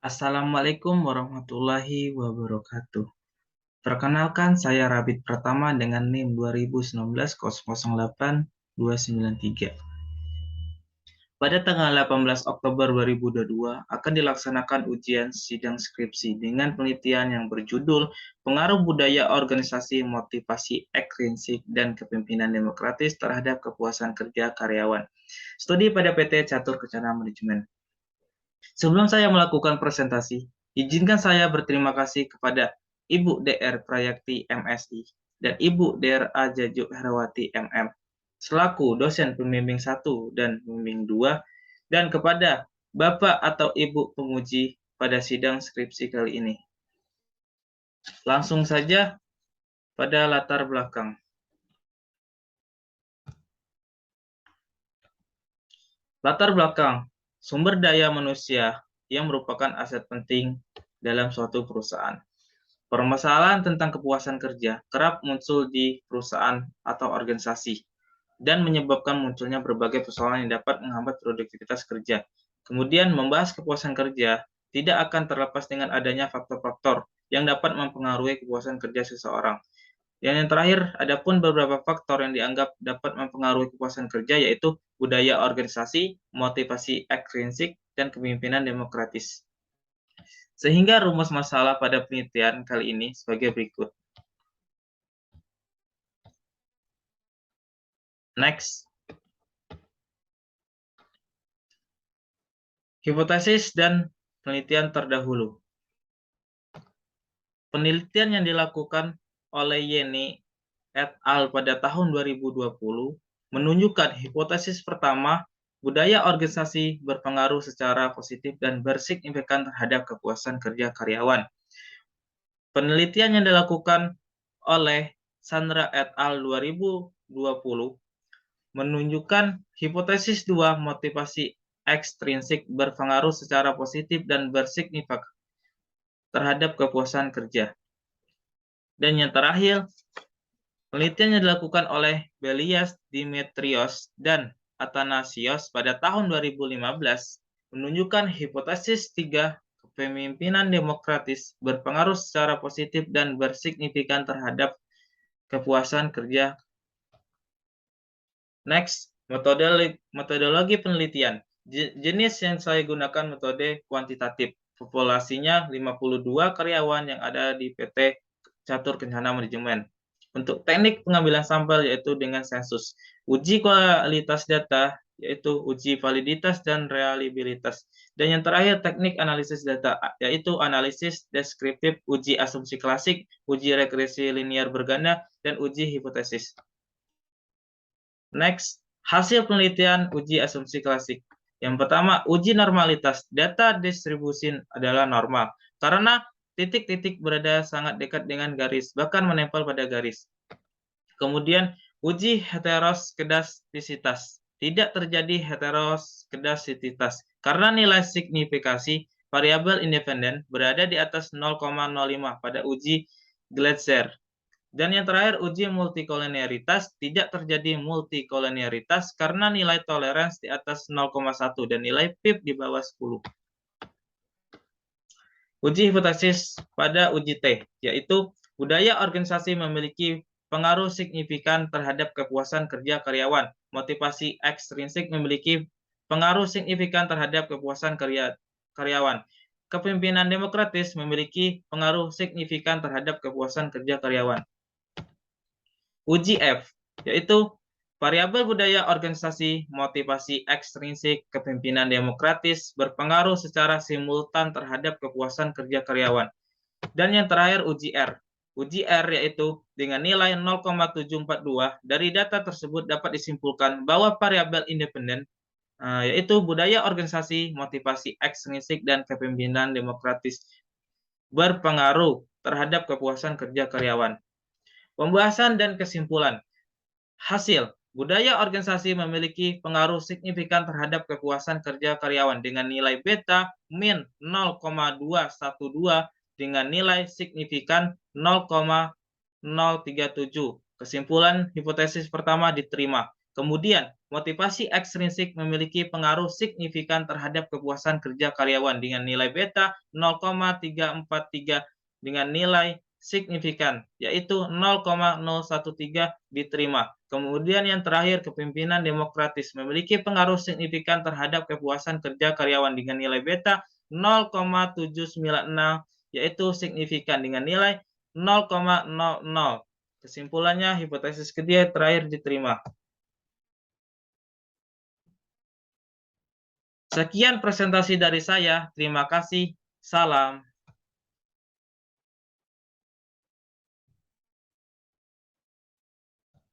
Assalamualaikum warahmatullahi wabarakatuh. Perkenalkan, saya Rabit Pratama dengan NIM 2019-008-293. Pada tanggal 18 Oktober 2022 akan dilaksanakan ujian sidang skripsi dengan penelitian yang berjudul Pengaruh Budaya Organisasi Motivasi Ekstrinsik dan Kepemimpinan Demokratis terhadap Kepuasan Kerja Karyawan. Studi pada PT Catur Kencana Manajemen. Sebelum saya melakukan presentasi, izinkan saya berterima kasih kepada Ibu Dr. Prayakti MSI dan Ibu Dr. A. Jajuk Herawati MM selaku dosen pembimbing 1 dan pembimbing 2 dan kepada Bapak atau Ibu penguji pada sidang skripsi kali ini. Langsung saja pada latar belakang. Latar belakang sumber daya manusia yang merupakan aset penting dalam suatu perusahaan. Permasalahan tentang kepuasan kerja kerap muncul di perusahaan atau organisasi dan menyebabkan munculnya berbagai persoalan yang dapat menghambat produktivitas kerja. Kemudian, membahas kepuasan kerja tidak akan terlepas dengan adanya faktor-faktor yang dapat mempengaruhi kepuasan kerja seseorang. Dan yang terakhir, ada pun beberapa faktor yang dianggap dapat mempengaruhi kepuasan kerja, yaitu budaya organisasi, motivasi ekstrinsik, dan kepemimpinan demokratis. Sehingga rumus masalah pada penelitian kali ini sebagai berikut. Next. Hipotesis dan penelitian terdahulu. Penelitian yang dilakukan oleh Yeni et al. Pada tahun 2020 menunjukkan hipotesis pertama, budaya organisasi berpengaruh secara positif dan bersignifikan terhadap kepuasan kerja karyawan. Penelitian yang dilakukan oleh Sandra et al. 2020 menunjukkan hipotesis 2, motivasi ekstrinsik berpengaruh secara positif dan bersignifikan terhadap kepuasan kerja. Dan yang terakhir, penelitian yang dilakukan oleh Belias, Dimitrios, dan Athanasios pada tahun 2015 menunjukkan hipotesis 3, kepemimpinan demokratis berpengaruh secara positif dan bersignifikan terhadap kepuasan kerja. Next, metodologi penelitian. Jenis yang saya gunakan metode kuantitatif. Populasinya 52 karyawan yang ada di PT Catur Kencana Manajemen. Untuk teknik pengambilan sampel yaitu dengan sensus. Uji kualitas data yaitu uji validitas dan reliabilitas. Dan yang terakhir teknik analisis data yaitu analisis deskriptif, uji asumsi klasik, uji regresi linear berganda, dan uji hipotesis. Next, hasil penelitian uji asumsi klasik. Yang pertama, uji normalitas. Data distribusi adalah normal karena titik-titik berada sangat dekat dengan garis, bahkan menempel pada garis. Kemudian, uji heteroskedastisitas. Tidak terjadi heteroskedastisitas karena nilai signifikasi variabel independen berada di atas 0,05 pada uji Gleiser. Dan yang terakhir, uji multikolinearitas. Tidak terjadi multikolinearitas karena nilai toleransi di atas 0,1 dan nilai PIP di bawah 10. Uji hipotesis pada uji T, yaitu budaya organisasi memiliki pengaruh signifikan terhadap kepuasan kerja karyawan. Motivasi ekstrinsik memiliki pengaruh signifikan terhadap kepuasan karyawan. Kepemimpinan demokratis memiliki pengaruh signifikan terhadap kepuasan kerja karyawan. Uji F, yaitu variabel budaya organisasi, motivasi ekstrinsik, kepemimpinan demokratis berpengaruh secara simultan terhadap kepuasan kerja karyawan. Dan yang terakhir uji R. Uji R yaitu dengan nilai 0,742 dari data tersebut dapat disimpulkan bahwa variabel independen yaitu budaya organisasi, motivasi ekstrinsik, dan kepemimpinan demokratis berpengaruh terhadap kepuasan kerja karyawan. Pembahasan dan kesimpulan. Hasil, budaya organisasi memiliki pengaruh signifikan terhadap kepuasan kerja karyawan dengan nilai beta min 0,212 dengan nilai signifikan 0,037. Kesimpulan hipotesis pertama diterima. Kemudian, motivasi ekstrinsik memiliki pengaruh signifikan terhadap kepuasan kerja karyawan dengan nilai beta 0,343 dengan nilai signifikan, yaitu 0,013 diterima. Kemudian yang terakhir, kepemimpinan demokratis memiliki pengaruh signifikan terhadap kepuasan kerja karyawan dengan nilai beta 0,796, yaitu signifikan dengan nilai 0,00. Kesimpulannya, hipotesis ketiga terakhir diterima. Sekian presentasi dari saya. Terima kasih. Salam.